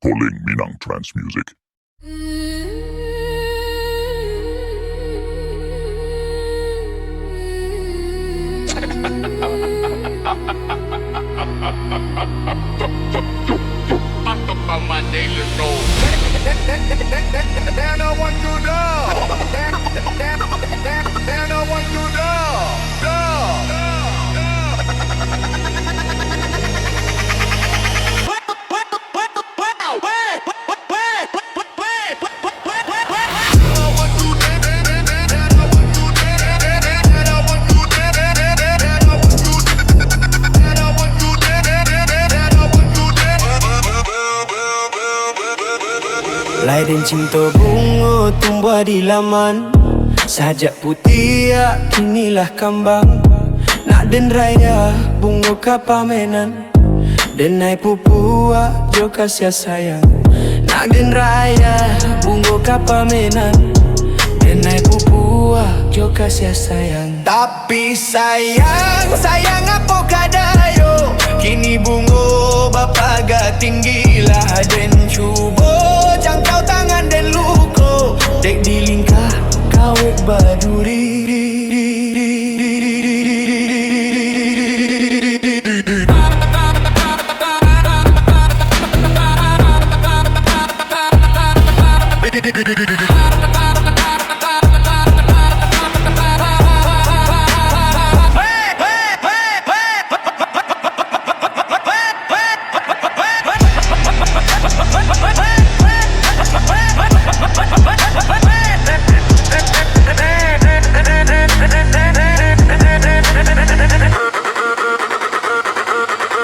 Calling Minang Trance Music. On my daily road. They don't want to know. They don't want to know. Lain cinta bunga tumbuh di laman, sajak putih ya kinilah kambang. Nak den raya bunga kapamenan, denai pupua jo kasih sayang. Nak den raya bunga kapamenan, denai pupua jo kasih sayang. Tapi sayang, sayang apa kadayo, kini bunga bapa gak tinggi lah den cuba jangkau tangan dan luko, dek di lingkah kawek baduri.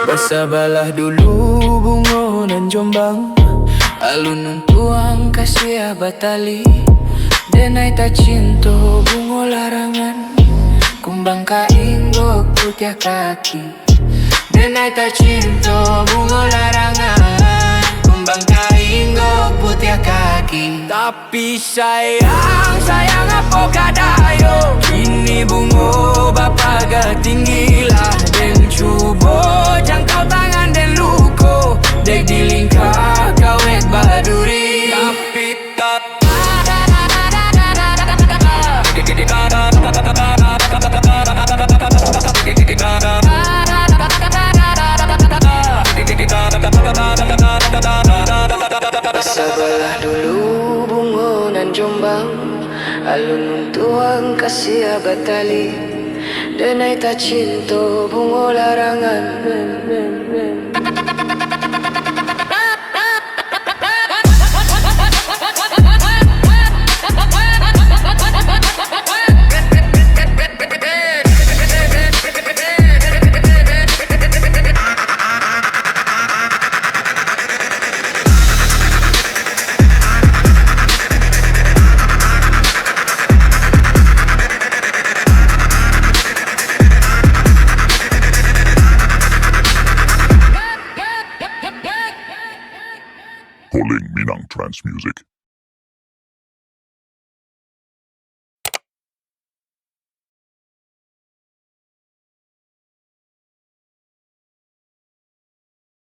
Bersabarlah dulu bunga nan jombang, alun tuang kasih batali, denai tak cinta bunga larangan, kumbang kainggok putih kaki. Denai tak cinta bunga larangan, kumbang kainggok putih kaki. Tapi sayang, sayang apa kadayo, kini bunga bapa gak tinggilah dan cuba jangkau tangan dan luko, dek di lingkar kawet baduri. Tapi tak sabarlah dulu bunga nan jombang, alun tuang kasih batali, denai tak cinta bunga larangan.